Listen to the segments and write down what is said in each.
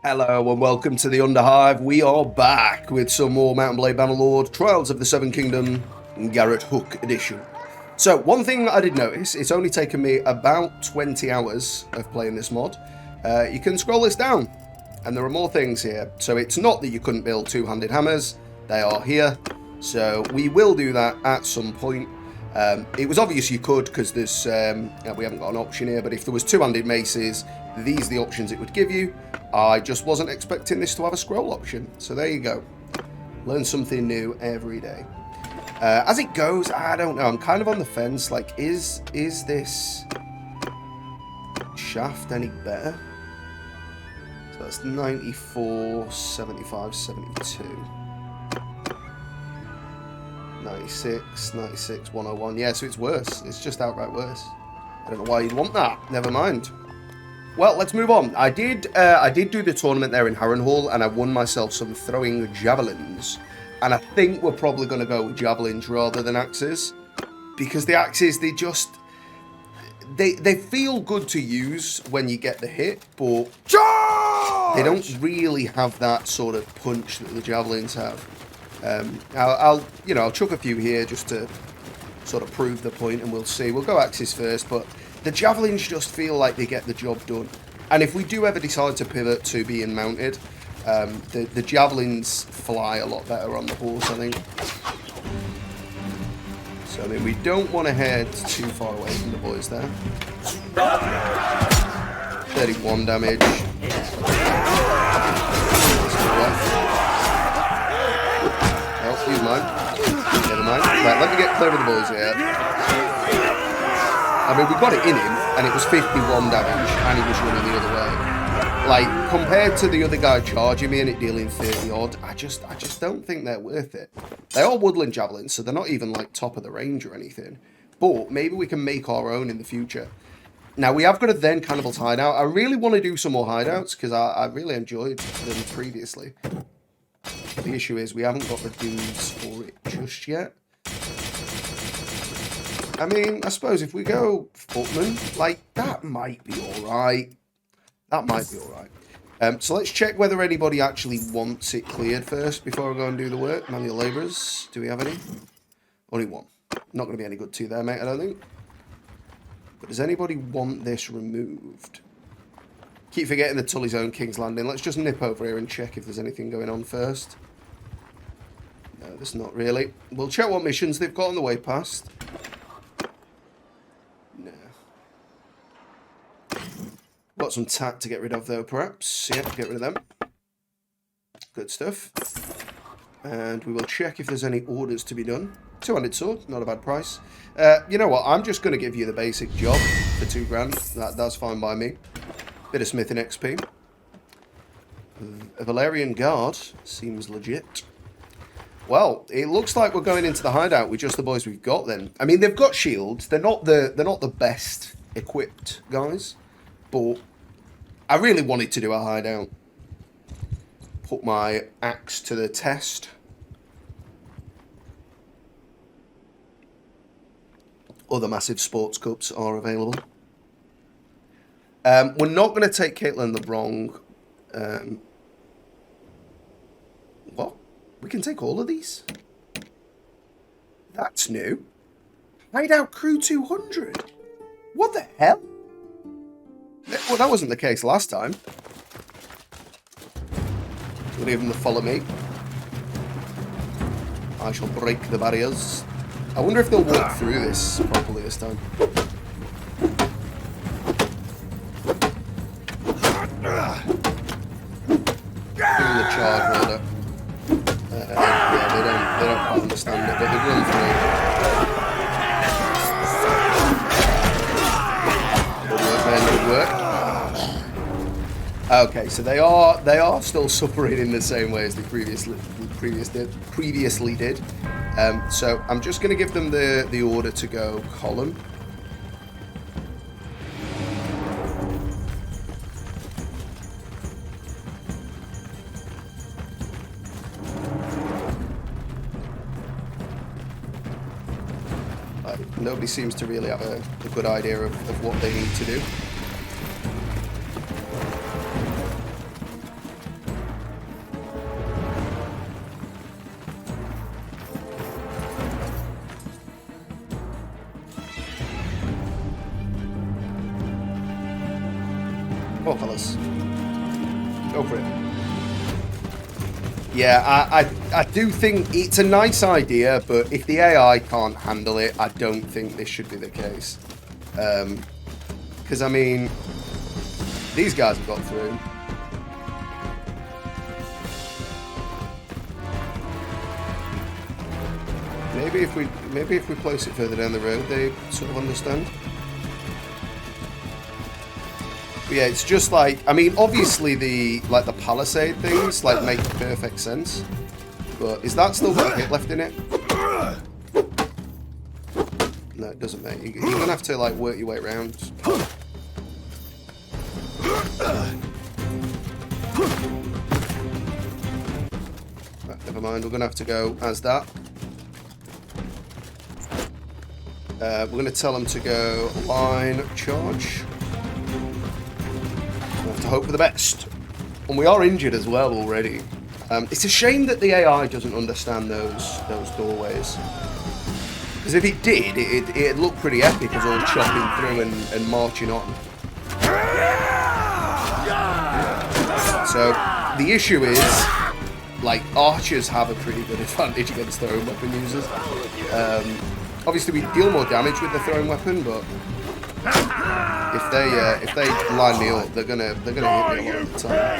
Hello and welcome to the Underhive. We are back with some more Mount & Blade Bannerlord Trials of the Seven Kingdom Garrett Hook edition. So one thing I did notice, it's only taken me about 20 hours of playing this mod. You can scroll this down and there are more things here. So it's not that you couldn't build two-handed hammers, they are here. So we will do that at some point. It was obvious you could because there's, we haven't got an option here, but if there was two-handed maces, these are the options it would give you. I just wasn't expecting this to have a scroll option. So there you go. Learn something new every day. As it goes, I don't know. I'm kind of on the fence. Like, is this shaft any better? So that's 94, 75, 72. 96, 96, 101. Yeah, so it's worse. It's just outright worse. I don't know why you'd want that. Never mind. Well, let's move on. I did do the tournament there in Harrenhal, and I won myself some throwing javelins. And I think we're probably going to go with javelins rather than axes, because the axes, they feel good to use when you get the hit, but they don't really have that sort of punch that the javelins have. I'll chuck a few here just to sort of prove the point, and we'll see. We'll go axes first, but the javelins just feel like they get the job done. And if we do ever decide to pivot to being mounted, the javelins fly a lot better on the horse, I think. So I mean, we don't want to head too far away from the boys there. 31 damage. Oh, use mine. Never mind. Right, let me get clear of the boys here. I mean, we got it in him, and it was 51 damage, and he was running the other way. Like, compared to the other guy charging me and it dealing 30 odd, I just don't think they're worth it. They are woodland javelins, so they're not even, like, top of the range or anything. But maybe we can make our own in the future. Now, we have got a then Cannibal's hideout. I really want to do some more hideouts, because I really enjoyed them previously. The issue is we haven't got the dudes for it just yet. I mean, I suppose if we go footman, like, that might be alright. That might be alright. So let's check whether anybody actually wants it cleared first before I go and do the work. Manual labourers. Do we have any? Only one. Not going to be any good to there, mate, I don't think. But does anybody want this removed? Keep forgetting the Tully's own King's Landing. Let's just nip over here and check if there's anything going on first. No, there's not really. We'll check what missions they've got on the way past. No. Got some tat to get rid of though, perhaps. Yep, get rid of them. Good stuff. And we will check if there's any orders to be done. Two-handed sword, not a bad price. You know what? I'm just going to give you the basic job for £2,000. That's fine by me. Bit of smithing XP. A Valerian guard seems legit. Well, it looks like we're going into the hideout with just the boys we've got then. I mean, they've got shields. They're not the best equipped guys, but I really wanted to do a hideout. Put my axe to the test. Other massive sports cups are available. We're not going to take Caitlin the wrong. What? We can take all of these? That's new. Hideout Crew 200. What the hell? Well, that wasn't the case last time. We'll leave them to follow me. I shall break the barriers. I wonder if they'll walk through this properly this time. Doing the charge order. Yeah, they don't quite understand it, but they run through. Good work, man, good work. Okay, so they are still suffering in the same way as they previously did. So I'm just going to give them the order to go column. nobody seems to really have a good idea of what they need to do. Come on, fellas. Go for it. Yeah, I do think it's a nice idea, but if the AI can't handle it, I don't think this should be the case. Because, I mean, these guys have got through. Maybe if we place it further down the road, they sort of understand. But yeah, it's just like, I mean, obviously the palisade things like make perfect sense. But is that still got a hit left in it? No, it doesn't, mate. You're gonna have to like work your way around. Right, never mind. We're gonna have to go as that. We're gonna tell them to go line charge. We have to hope for the best. And we are injured as well already. It's a shame that the AI doesn't understand those doorways. Because if it did, it'd look pretty epic as all chopping through and marching on. So the issue is, like, archers have a pretty good advantage against throwing weapon users. Obviously, we deal more damage with the throwing weapon, but if they line me up, they're gonna hit me a lot of the time.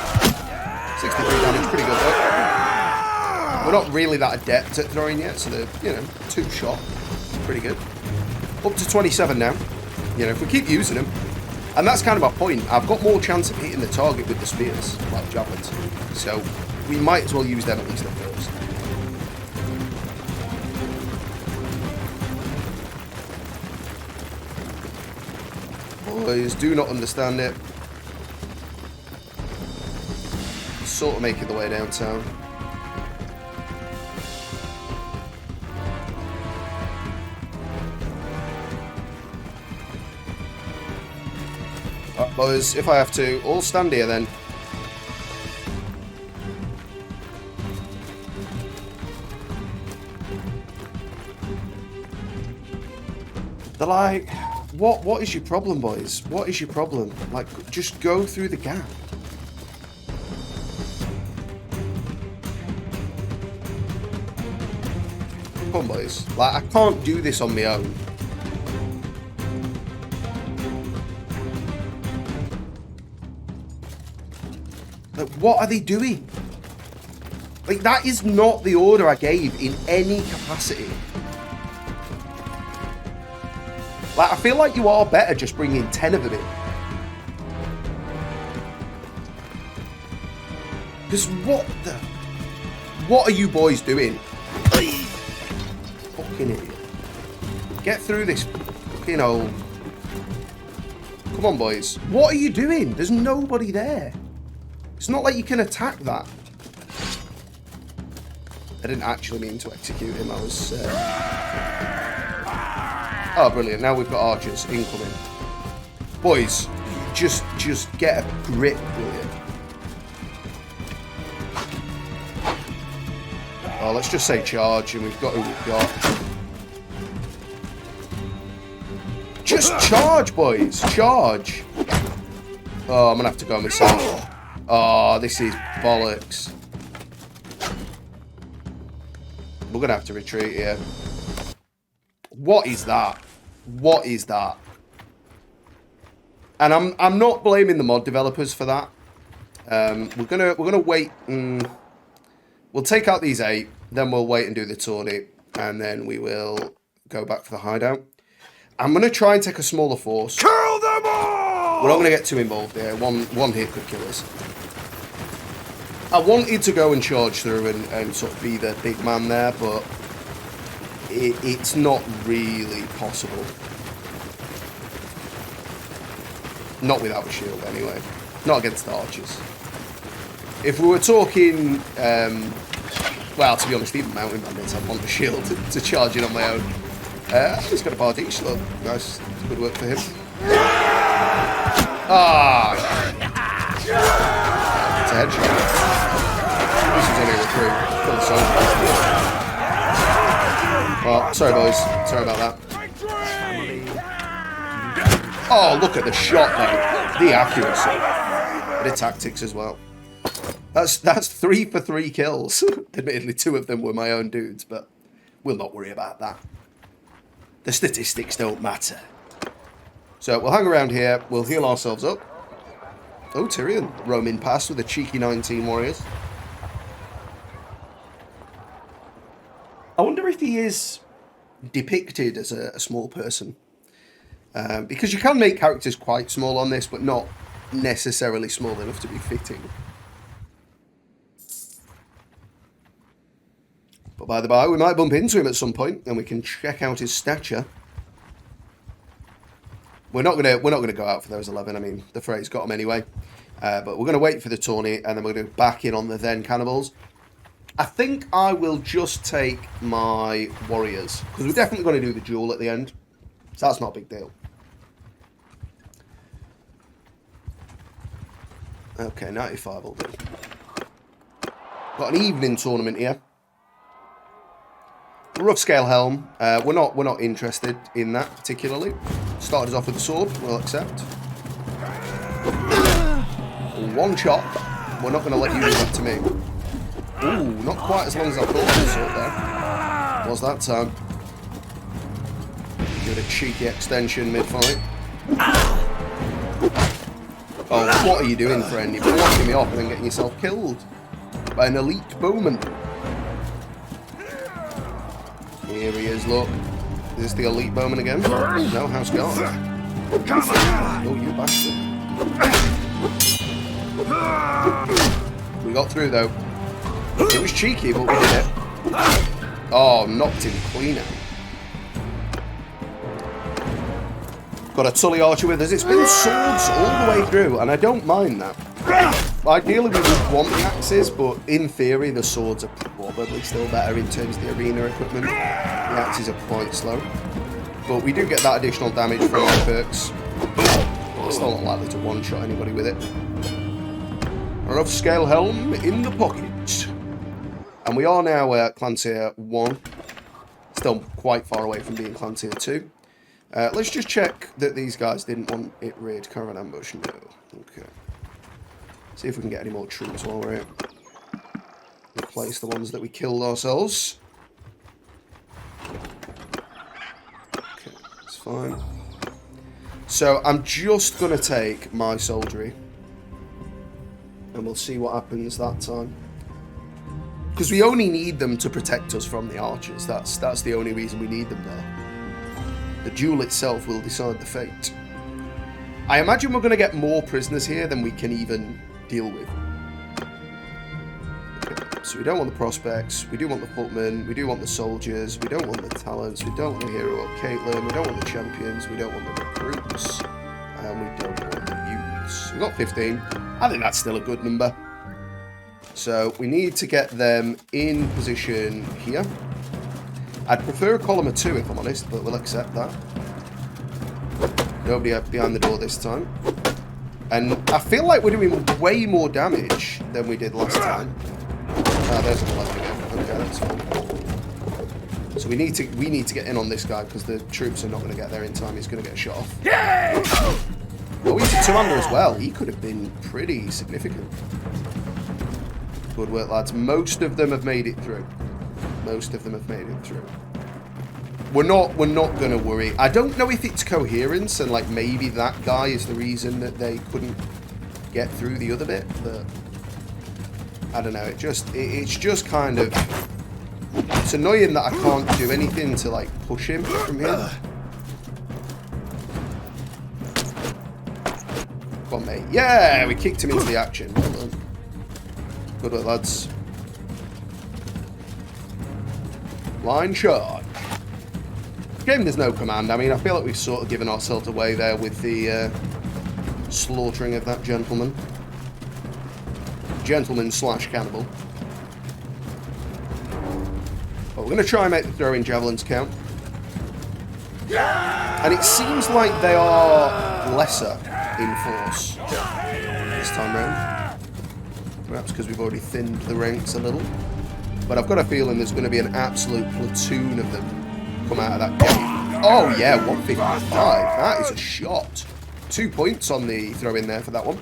63 damage, pretty good though. We're not really that adept at throwing yet, so they're, you know, 2 shot, pretty good. Up to 27 now. You know, if we keep using them, and that's kind of my point. I've got more chance of hitting the target with the spears, like javelins. So we might as well use them at least at first. Boys do not understand it. Sort of making the way downtown. Alright, boys, if I have to, all stand here then. They're like, what is your problem, boys? What is your problem? Like, just go through the gap. Come on, boys. Like, I can't do this on my own. Like, what are they doing? Like, that is not the order I gave in any capacity. Like, I feel like you are better just bringing 10 of them in. Because what are you boys doing? Fucking idiot. Get through this fucking hole. Come on, boys. What are you doing? There's nobody there. It's not like you can attack that. I didn't actually mean to execute him. I was... Oh, brilliant. Now we've got archers incoming. Boys, just get a grip, will you? Oh, let's just say charge, and we've got who we've got. Just charge, boys. Charge. Oh, I'm going to have to go myself. Oh, this is bollocks. We're going to have to retreat here. What is that? What is that? And I'm not blaming the mod developers for that. We're gonna wait and we'll take out these 8, then we'll wait and do the tourney, and then we will go back for the hideout. I'm gonna try and take a smaller force. Kill them all! We're not gonna get too involved here. One hit could kill us. I wanted to go and charge through and sort of be the big man there, but it's not really possible. Not without a shield, anyway. Not against the archers. If we were talking, well, to be honest, even mountain bandits, I'd want a shield to charge in on my own. He's got a Bardiche, look. Nice. Good work for him. Ah! It's a headshot. This is only a recruit. Kill the soldier. Oh, sorry boys. Sorry about that. Oh, look at the shot though. The accuracy. Bit of tactics as well. That's 3 for 3 kills. Admittedly, 2 of them were my own dudes, but we'll not worry about that. The statistics don't matter. So we'll hang around here. We'll heal ourselves up. Oh, Tyrion roaming past with a cheeky 19 warriors. I wonder if he is depicted as a small person. Because you can make characters quite small on this, but not necessarily small enough to be fitting. But by the by, we might bump into him at some point, and we can check out his stature. We're not gonna go out for those 11. I mean, the Frey's got them anyway. But we're gonna wait for the tourney, and then we're gonna back in on the then cannibals. I think I will just take my warriors because we're definitely going to do the duel at the end, so that's not a big deal. Okay, 95 will do. Got an evening tournament here. Rough scale helm. We're not interested in that particularly. Started us off with the sword. We'll accept. One chop. We're not going to let you do that to me. Ooh, not quite as long as I thought the sword there. Was that time? Give it a cheeky extension mid-fight. Oh, what are you doing, friend? You're blocking me off and then getting yourself killed by an elite bowman. Here he is, look. Is this the elite bowman again? No, house guard. Oh, you bastard. We got through, though. It was cheeky, but we did it. Oh, knocked him clean out. Got a Tully archer with us. It's been swords all the way through, and I don't mind that. Ideally, we would want the axes, but in theory, the swords are probably still better in terms of the arena equipment. The axes are quite slow. But we do get that additional damage from our perks. We're still not likely to one-shot anybody with it. Rough scale helm in the pocket. And we are now at clan tier 1. Still quite far away from being clan tier 2. Let's just check that these guys didn't want it raid caravan ambush. No. Okay. See if we can get any more troops while we're here. Replace the ones that we killed ourselves. Okay, that's fine. So I'm just going to take my soldiery. And we'll see what happens that time. Because we only need them to protect us from the archers. That's the only reason we need them there. The duel itself will decide the fate. I imagine we're going to get more prisoners here than we can even deal with. Okay, so we don't want the prospects. We do want the footmen. We do want the soldiers. We don't want the talents. We don't want the hero of Caitlin. We don't want the champions. We don't want the recruits. And we don't want the youths. We've got 15. I think that's still a good number. So we need to get them in position here. I'd prefer a column of 2 if I'm honest, but we'll accept that. Nobody behind the door this time. And I feel like we're doing way more damage than we did last time. Ah, there's an 11 again. Okay, that's fine. So we need to get in on this guy because the troops are not going to get there in time. He's going to get shot off. Oh, he's a two-hander as well. He could have been pretty significant. Good work, lads. Most of them have made it through. Most of them have made it through. We're not going to worry. I don't know if it's coherence and like maybe that guy is the reason that they couldn't get through the other bit, but I don't know. It's just kind of, it's annoying that I can't do anything to like push him from here. Come on, mate. Yeah, we kicked him into the action. Well done. Good work, lads. Line charge. Game there's no command. I mean, I feel like we've sort of given ourselves away there with the slaughtering of that gentleman. Gentleman/cannibal. But we're going to try and make the throwing javelins count. And it seems like they are lesser in force this time round. Perhaps because we've already thinned the ranks a little. But I've got a feeling there's going to be an absolute platoon of them come out of that gate. Oh yeah, 155. That is a shot. 2 points on the throw in there for that one.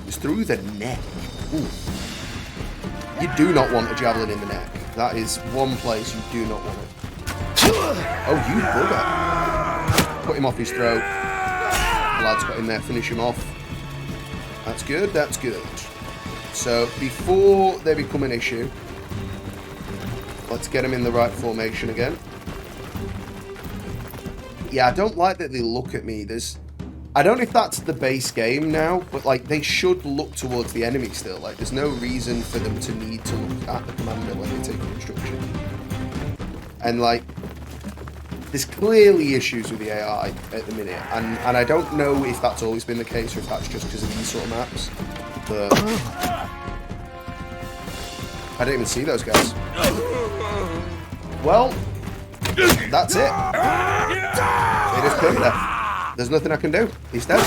It's through the neck. Ooh. You do not want a javelin in the neck. That is one place you do not want it. Oh, you bugger. Put him off his throat. The lad's got in there, finish him off. That's good, that's good. So, before they become an issue, let's get them in the right formation again. Yeah, I don't like that they look at me. I don't know if that's the base game now, but like they should look towards the enemy still. Like there's no reason for them to need to look at the commander when they take instruction. And like there's clearly issues with the AI at the minute, and I don't know if that's always been the case or if that's just because of these sort of maps. But I didn't even see those guys. Well, that's it. It is Permadeath. There's nothing I can do. He's dead.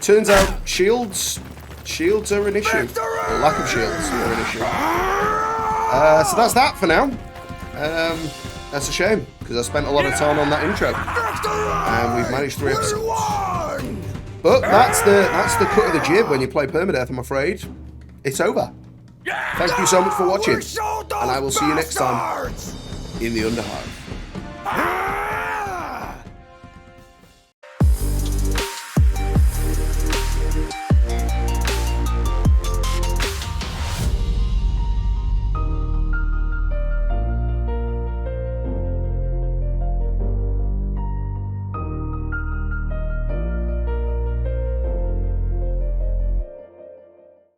Turns out shields are an issue. Or lack of shields are an issue. So that's that for now. That's a shame, because I spent a lot of time on that intro. And we've managed 3 episodes. But that's the cut of the jib when you play Permadeath, I'm afraid. It's over. Thank you so much for watching. And I will see you next time in the Underhive.